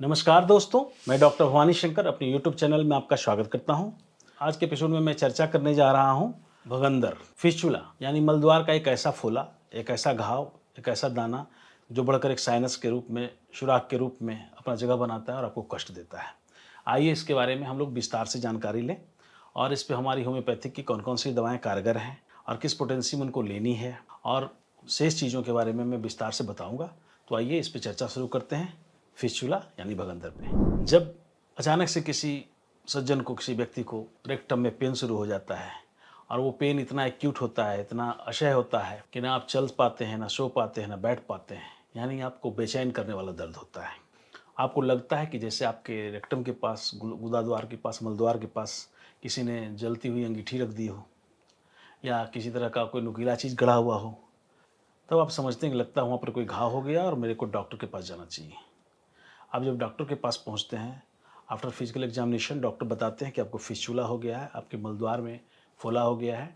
नमस्कार दोस्तों, मैं डॉक्टर भवानी शंकर अपने यूट्यूब चैनल में आपका स्वागत करता हूं। आज के एपिसोड में मैं चर्चा करने जा रहा हूं भगंदर, फिस्चुला यानी मलद्वार का एक ऐसा फोला, एक ऐसा घाव, एक ऐसा दाना जो बढ़कर एक साइनस के रूप में, सुराख के रूप में अपना जगह बनाता है और आपको कष्ट देता है। आइए इसके बारे में हम लोग विस्तार से जानकारी लें और इस पे हमारी होम्योपैथिक की कौन-कौन सी दवाएँ कारगर हैं और किस पोटेंसी में उनको लेनी है और शेष चीज़ों के बारे में मैं विस्तार से बताऊँगा। तो आइए इस पे चर्चा शुरू करते हैं। फिस्चुला यानी भगंदर पे जब अचानक से किसी सज्जन को, किसी व्यक्ति को रेक्टम में पेन शुरू हो जाता है और वो पेन इतना एक्यूट होता है, इतना असह्य होता है कि ना आप चल पाते हैं, ना सो पाते हैं, ना बैठ पाते हैं, यानी आपको बेचैन करने वाला दर्द होता है। आपको लगता है कि जैसे आपके रेक्टम के पास, गुदाद्वार के पास, मलद्वार के पास किसी ने जलती हुई अंगीठी रख दी हो या किसी तरह का कोई नुकीला चीज़ गड़ा हुआ हो। तब आप समझते हैं कि लगता है वहाँ पर कोई घाव हो गया और मेरे को डॉक्टर के पास जाना चाहिए। आप जब डॉक्टर के पास पहुंचते हैं, आफ्टर फिजिकल एग्जामिनेशन डॉक्टर बताते हैं कि आपको फिस्चुला हो गया है, आपके मलद्वार में फोला हो गया है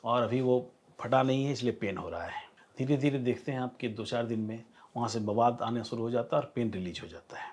और अभी वो फटा नहीं है, इसलिए पेन हो रहा है। धीरे धीरे देखते हैं आपके 2-4 दिन में वहाँ से मवाद आना शुरू हो जाता है और पेन रिलीज हो जाता है।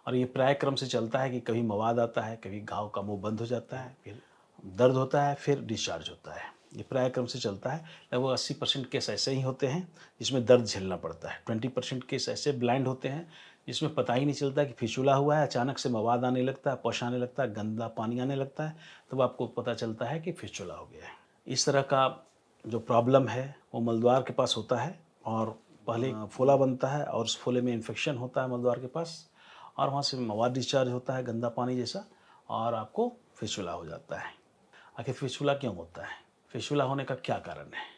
और ये प्राय क्रम से चलता है कि कभी मवाद आता है, कभी घाव का मुंह बंद हो जाता है, फिर दर्द होता है, फिर डिस्चार्ज होता है। ये प्राय क्रम से चलता है। लगभग 80% केस ऐसे ही होते हैं जिसमें दर्द झेलना पड़ता है। 20% केस ऐसे ब्लाइंड होते हैं जिसमें पता ही नहीं चलता कि फिस्चुला हुआ है, अचानक से मवाद आने लगता है, पश आने लगता है, गंदा पानी आने लगता है, तब आपको पता चलता है कि फिस्चुला हो गया है। इस तरह का जो प्रॉब्लम है वो मलद्वार के पास होता है और पहले फोला बनता है और उस फोले में इन्फेक्शन होता है मलद्वार के पास और वहाँ से मवाद डिस्चार्ज होता है गंदा पानी जैसा और आपको फिस्चुला हो जाता है। आखिर फिस्चुला क्यों होता है? फिस्चुला होने का क्या कारण है?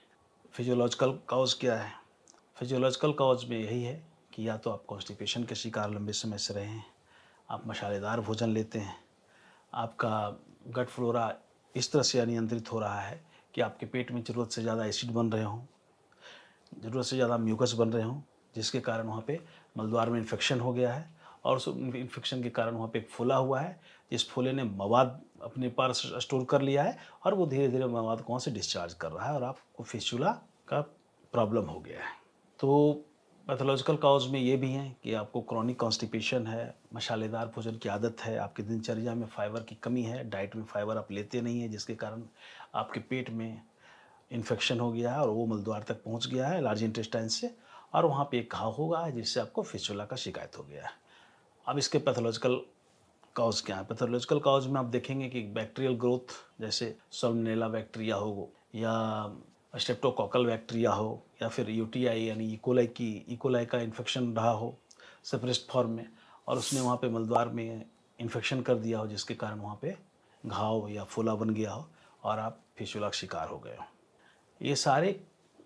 फिजियोलॉजिकल कॉज क्या है? फिजियोलॉजिकल कॉज में यही है कि या तो आप कॉन्स्टिपेशन के शिकार लंबे समय से रहे हैं, आप मसालेदार भोजन लेते हैं, आपका गट फ्लोरा इस तरह से अनियंत्रित हो रहा है कि आपके पेट में ज़रूरत से ज़्यादा एसिड बन रहे हों, ज़रूरत से ज़्यादा म्यूकस बन रहे हों, जिसके कारण वहाँ पे मलद्वार में इन्फेक्शन हो गया है और उस इन्फेक्शन के कारण वहाँ पे एक फूला हुआ है, जिस फूले ने मवाद अपने पास स्टोर कर लिया है और वो धीरे-धीरे मवाद को वहाँ से डिस्चार्ज कर रहा है और आपको फिस्चुला का प्रॉब्लम हो गया है। तो पैथोलॉजिकल कॉज में ये भी हैं कि आपको क्रॉनिक कॉन्स्टिपेशन है, मसालेदार भोजन की आदत है, आपकी दिनचर्या में फाइबर की कमी है, डाइट में फाइबर आप लेते नहीं हैं, जिसके कारण आपके पेट में इन्फेक्शन हो गया है और वो मलद्वार तक पहुंच गया है लार्ज इंटेस्टाइन से और वहाँ पे एक घाव हो गया है जिससे आपको फिस्चुला का शिकायत हो गया है। अब इसके पैथोलॉजिकल कॉज क्या है? पैथोलॉजिकल कॉज में आप देखेंगे कि बैक्टीरियल ग्रोथ जैसे सल्मोनेला बैक्टीरिया हो या स्ट्रेप्टोकोकल बैक्टीरिया हो या फिर यूटीआई यानी इकोलाई का इन्फेक्शन रहा हो सप्रेस्ड फॉर्म में और उसने वहाँ पे मलद्वार में इन्फेक्शन कर दिया हो जिसके कारण वहाँ पे घाव या फूला बन गया हो और आप फिस्चुला का शिकार हो गए हो। ये सारे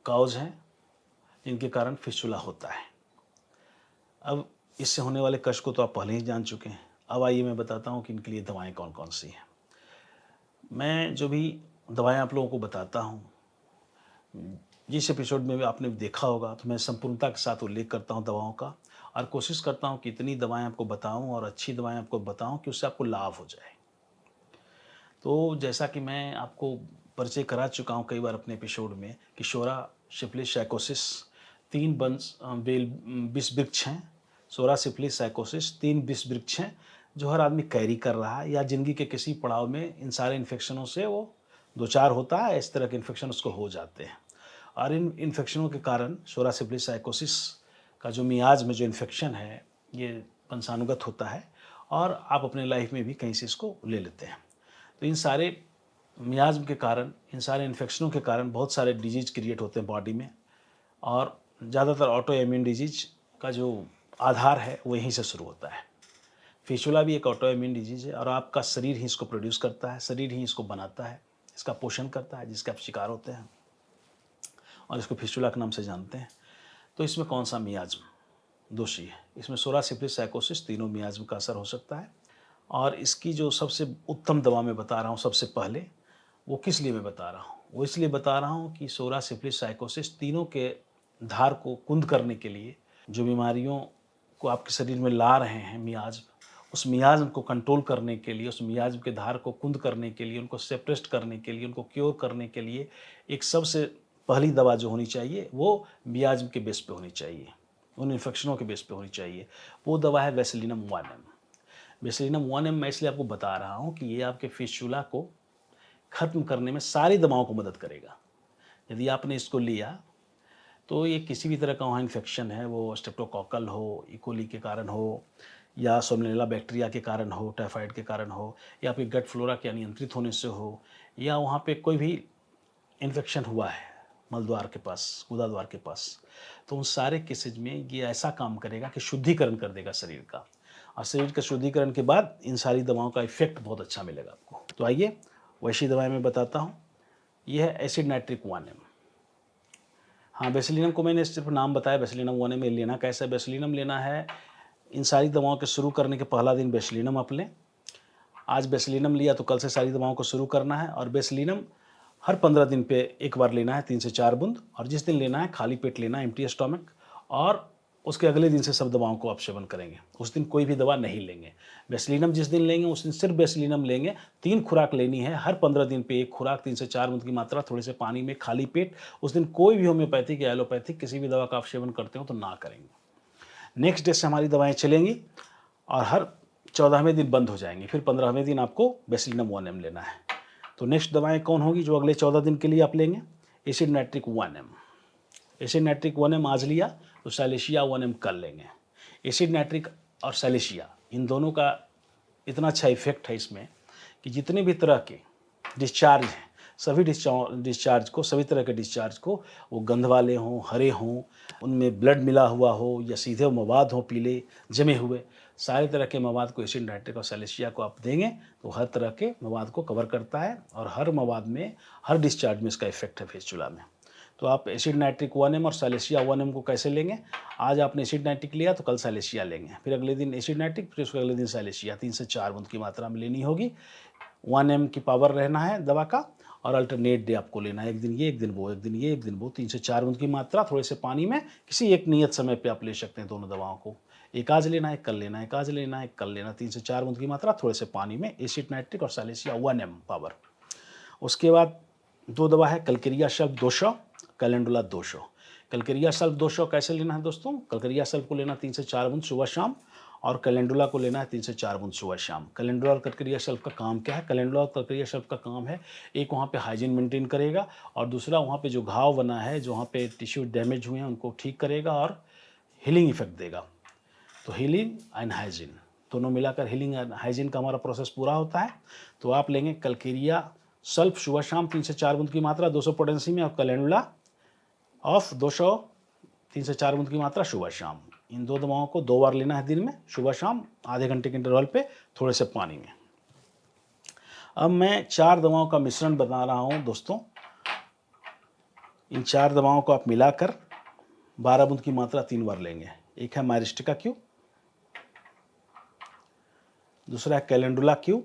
कॉज हैं जिनके कारण फिस्चुला होता है। अब इससे होने वाले कष्ट को तो आप पहले ही जान चुके हैं। अब आइए मैं बताता हूँ कि इनके लिए दवाएँ कौन-कौन सी हैं। मैं जो भी दवाएँ आप लोगों को बताता हूँ, जिस एपिसोड में भी आपने देखा होगा तो मैं संपूर्णता के साथ उल्लेख करता हूँ दवाओं का और कोशिश करता हूँ कि इतनी दवाएँ आपको बताऊँ और अच्छी दवाएँ आपको बताऊँ कि उससे आपको लाभ हो जाए। तो जैसा कि मैं आपको परिचय करा चुका हूँ कई बार अपने एपिसोड में कि शोरा, सिफिलिस, साइकोसिस 3 विष वृक्ष हैं। शोरा, सिफिलिस, साइकोसिस 3 विष वृक्ष हैं जो हर आदमी कैरी कर रहा है या ज़िंदगी के किसी पड़ाव में इन सारे इन्फेक्शनों से वो दो-चार होता है, इस तरह के इन्फेक्शन उसको हो जाते हैं। और इन इन्फेक्शनों के कारण शोरा, सिफिलिस, साइकोसिस का जो मियाज़ में जो इन्फेक्शन है, ये वंशानुगत होता है और आप अपने लाइफ में भी कहीं से इसको ले लेते हैं। तो इन सारे मियाज़्म के कारण, इन सारे इन्फेक्शनों के कारण बहुत सारे डिजीज़ क्रिएट होते हैं बॉडी में और ज़्यादातर ऑटो इम्यून डिजीज़ का जो आधार है वो यहीं से शुरू होता है। फिस्चुला भी एक ऑटो इम्यून डिजीज़ है और आपका शरीर ही इसको प्रोड्यूस करता है, शरीर ही इसको बनाता है, इसका पोषण करता है, जिसके आप शिकार होते हैं और इसको फिस्चुला के नाम से जानते हैं। तो इसमें कौन सा मियाज़्म दोषी है? इसमें शोरा, सिफिलिस, साइकोसिस तीनों मियाज़्म का असर हो सकता है और इसकी जो सबसे उत्तम दवा मैं बता रहा हूँ सबसे पहले, वो किस लिए मैं बता रहा हूँ? वो इसलिए बता रहा हूँ कि शोरा, सिफिलिस, साइकोसिस तीनों के धार को कुंद करने के लिए, जो बीमारियों को आपके शरीर में ला रहे हैं मियाज़्म, उस मियाज़्म को कंट्रोल करने के लिए, उस मियाज़्म के धार को कुंद करने के लिए, उनको सेपरेट करने के लिए, उनको क्योर करने के लिए एक सबसे पहली दवा जो होनी चाहिए, वो मियाज़्म के बेस पे होनी चाहिए। उन इन्फेक्शनों के बेस पे होनी चाहिए। वो दवा है बेसिलिनम 1M। बेसिलिनम 1M मैं इसलिए आपको बता रहा हूँ कि ये आपके फिस्टुला को ख़त्म करने में सारी दवाओं को मदद करेगा। यदि आपने इसको लिया तो ये किसी भी तरह का वहाँ इन्फेक्शन है, वो स्ट्रेप्टोकोकल हो, इकोली के कारण हो, या सोमनेला बैक्टीरिया के कारण हो, टाइफाइड के कारण हो, या आपके गट फ्लोरा के अनियंत्रित होने से हो, या वहाँ पे कोई भी इन्फेक्शन हुआ है मलद्वार के पास, गुदाद्वार के पास, तो उन सारे केसेज में ये ऐसा काम करेगा कि शुद्धिकरण कर देगा शरीर का, और शरीर का शुद्धिकरण के बाद इन सारी दवाओं का इफेक्ट बहुत अच्छा मिलेगा आपको। तो आइए वैसी दवाएं मैं बताता हूँ। यह है एसिड नाइट्रिक 1M। हाँ, बेसिलिनम को मैंने सिर्फ नाम बताया, बेसिलिनम 1M लेना कैसे है? बेसिलिनम लेना है, इन सारी दवाओं के शुरू करने के पहला दिन बेसिलिनम आप लें। आज बेसिलिनम लिया तो कल से सारी दवाओं को शुरू करना है, और बेसिलिनम हर 15 दिन पे एक बार लेना है, 3 से 4 बूंद, और जिस दिन लेना है खाली पेट लेना है, एम्प्टी स्टोमक, और उसके अगले दिन से सब दवाओं को आप सेवन करेंगे। उस दिन कोई भी दवा नहीं लेंगे। बेसिलिनम जिस दिन लेंगे उस दिन सिर्फ बेसिलिनम लेंगे। 3 खुराक लेनी है, हर 15 दिन पे एक खुराक, 3 से 4 बूंद की मात्रा, थोड़े से पानी में, खाली पेट। उस दिन कोई भी होम्योपैथिक या एलोपैथिक किसी भी दवा का आप सेवन करते हो तो ना करेंगे। नेक्स्ट डे से हमारी दवाएं चलेंगी और हर 14वें दिन बंद हो जाएंगी। फिर 15वें दिन आपको बेसिलिनम 1M लेना है। तो नेक्स्ट दवाएं कौन होगी जो अगले 14 दिन के लिए आप लेंगे? Acid nitric 1M। Acid nitric 1M आज लिया तो सैलिसिया 1M कल लेंगे। एसिड नाइट्रिक और सैलिसिया इन दोनों का इतना अच्छा इफेक्ट है इसमें कि जितने भी तरह के डिस्चार्ज हैं, सभी डिस्चार्ज को, सभी तरह के डिस्चार्ज को, वो गंध वाले हों, हरे हों, उनमें ब्लड मिला हुआ हो, या सीधे मवाद हों पीले जमे हुए, सारे तरह के मवाद को एसिड नाइट्रिक और सैलिसिया को आप देंगे तो हर तरह के मवाद को कवर करता है, और हर मवाद में, हर डिस्चार्ज में इसका इफेक्ट है फिस्टुला में। तो आप एसिड नाइट्रिक 1M और सैलिसिया 1M को कैसे लेंगे? आज आपने एसिड नाइट्रिक लिया तो कल सैलिसिया लेंगे, फिर अगले दिन एसिड नाइट्रिक, फिर उसके अगले दिन सैलिसिया। 3 से 4 बूंद की मात्रा में लेनी होगी। 1M की पावर रहना है दवा का, और अल्टरनेट डे आपको लेना है, एक दिन ये, एक दिन वो, एक दिन ये, एक दिन वो। 3 से 4 बूंद की मात्रा थोड़े से पानी में, किसी एक नियत समय पे आप ले सकते हैं दोनों दवाओं को। एक आज लेना है, कल लेना है, एक आज लेना है, कल लेना। 3 से 4 बूंद की मात्रा थोड़े से पानी में, एसिड नाइट्रिक और सैलिसिया 1M पावर। उसके बाद 2 दवा है Calcarea sulph 200, calendula 200। Calcarea sulph 200 कैसे लेना है दोस्तों? कलकेरिया सल्फ को लेना 3 से 4 बूंद सुबह शाम, और कैलेंडुला को लेना है 3 से 4 बूंद सुबह शाम। कैलेंडुला और कलकेरिया सल्फ का काम क्या है? कैलेंडुला और कलकेरिया सल्फ का काम है, एक वहाँ पे हाइजीन मेंटेन करेगा, और दूसरा वहाँ पे जो घाव बना है, जो वहाँ पे टिश्यू डैमेज हुए हैं उनको ठीक करेगा और हीलिंग इफेक्ट देगा। तो हीलिंग एंड हाइजीन दोनों मिलाकर हीलिंग एंड हाइजीन का हमारा प्रोसेस पूरा होता है। तो आप लेंगे कलकेरिया सल्फ सुबह शाम 3 से 4 बूंद की मात्रा 200 पोटेंसी में, और कैलेंडुला ऑफ 200 3 से 4 बूंद की मात्रा सुबह शाम। इन 2 दवाओं को 2 बार लेना है दिन में, सुबह शाम, आधे घंटे के इंटरवल पे, थोड़े से पानी में। अब मैं 4 दवाओं का मिश्रण बता रहा हूँ दोस्तों। इन 4 दवाओं को आप मिलाकर 12 बूंद की मात्रा 3 बार लेंगे। एक है मायरिस्टिका क्यू, दूसरा है कैलेंडुला क्यू,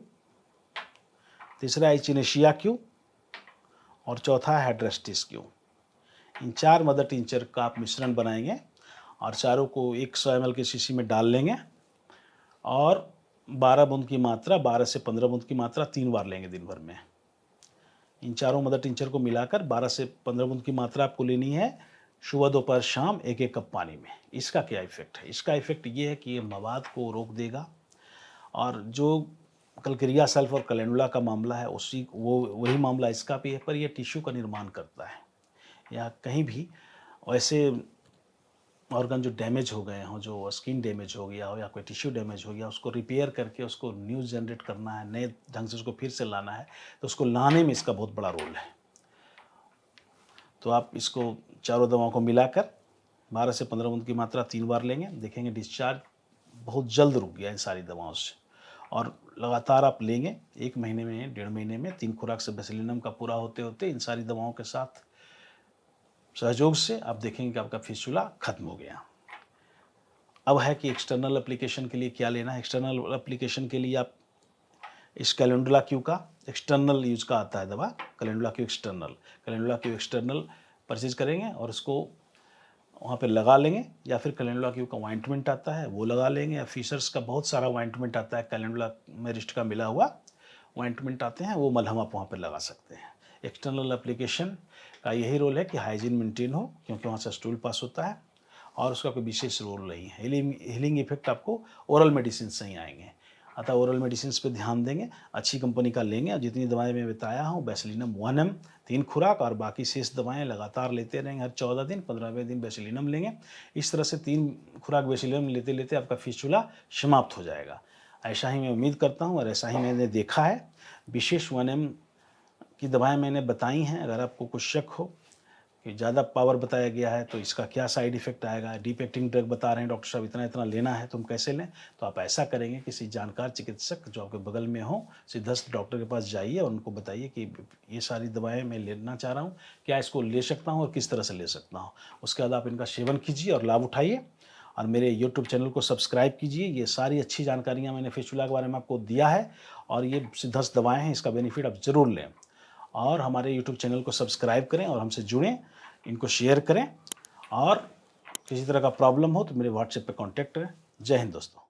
तीसरा है इचिनेशिया क्यू, और चौथा है हाइड्रेस्टिस क्यू। इन 4 मदर टिंचर का आप मिश्रण बनाएंगे, और चारों को 100 ml के शीशी में डाल लेंगे, और 12 बूंद की मात्रा, 12 से 15 बूंद की मात्रा 3 बार लेंगे दिन भर में। इन चारों मदर टिंचर को मिलाकर 12 से 15 बूंद की मात्रा आपको लेनी है, सुबह दोपहर शाम, 1-1 कप पानी में। इसका क्या इफेक्ट है? इसका इफेक्ट ये है कि ये मवाद को रोक देगा, और जो कलकेरिया सल्फ और कैलेंडुला का मामला है उसी वही मामला इसका भी है, पर यह टिश्यू का निर्माण करता है, या कहीं भी ऐसे ऑर्गन जो डैमेज हो गए हों, जो स्किन डैमेज हो गया हो या कोई टिश्यू डैमेज हो गया, उसको रिपेयर करके उसको न्यूज़ जनरेट करना है, नए ढंग से उसको फिर से लाना है, तो उसको लाने में इसका बहुत बड़ा रोल है। तो आप इसको चारों दवाओं को मिलाकर 12 से 15 बूंद की मात्रा 3 बार लेंगे, देखेंगे डिस्चार्ज बहुत जल्द रुक गया इन सारी दवाओं से, और लगातार आप लेंगे 1 महीने में, 1.5 महीने में 3 खुराक से बेसिलिनम का पूरा होते होते इन सारी दवाओं के साथ सहयोग से आप देखेंगे कि आपका फिस्टुला खत्म हो गया। अब है कि एक्सटर्नल एप्लीकेशन के लिए क्या लेना है। एक्सटर्नल एप्लीकेशन के लिए आप इस कैलेंडुला क्यू का एक्सटर्नल यूज का आता है दवा, कैलेंडुला क्यू एक्सटर्नल परचेज करेंगे, और उसको वहाँ पे लगा लेंगे, या फिर कैलेंडुला क्यू का ऑइंटमेंट आता है वो लगा लेंगे, या फिशर्स का बहुत सारा ऑइंटमेंट आता है, कैलेंडुला मेरिस्ट का मिला हुआ ऑइंटमेंट आते हैं, वो मलहम आप वहाँ पर लगा सकते हैं। एक्सटर्नल एप्लीकेशन का यही रोल है कि हाइजीन मेंटेन हो, क्योंकि वहाँ से स्टूल पास होता है, और उसका कोई विशेष रोल नहीं है। हीलिंग इफेक्ट आपको ओरल मेडिसिन से ही आएंगे। अतः ओरल मेडिसिन पे ध्यान देंगे, अच्छी कंपनी का लेंगे और जितनी दवाएं मैं बताया हूँ बेसिलिनम 1 mg 3 खुराक और बाकी शेष दवाएं लगातार लेते रहेंगे। हर 14 दिन 15वें दिन बेसिलिनम लेंगे। इस तरह से 3 खुराक बेसिलिनम लेते लेते आपका फिस्टुला समाप्त हो जाएगा। ऐसा ही मैं उम्मीद करता हूँ और ऐसा ही मैंने देखा है। विशेष 1 mg की दवाएं मैंने बताई हैं। अगर आपको कुछ शक हो कि ज़्यादा पावर बताया गया है तो इसका क्या साइड इफेक्ट आएगा, डीप एक्टिंग ड्रग बता रहे हैं डॉक्टर साहब इतना इतना लेना है, तुम कैसे लें, तो आप ऐसा करेंगे किसी जानकार चिकित्सक जो आपके बगल में हो सिद्धस्थ डॉक्टर के पास जाइए और उनको बताइए कि ये सारी दवाएं मैं लेना चाह रहा हूँ, क्या इसको ले सकता हूँ और किस तरह से ले सकता हूँ। उसके बाद आप इनका सेवन कीजिए और लाभ उठाइए और मेरे यूट्यूब चैनल को सब्सक्राइब कीजिए। ये सारी अच्छी जानकारियाँ मैंने फिस्टुला के बारे में आपको दिया है और ये सिद्धस्थ दवाएँ हैं, इसका बेनिफिट आप ज़रूर लें। और हमारे यूट्यूब चैनल को सब्सक्राइब करें और हमसे जुड़ें, इनको शेयर करें और किसी तरह का प्रॉब्लम हो तो मेरे व्हाट्सएप पे कांटेक्ट करें। जय हिंद दोस्तों।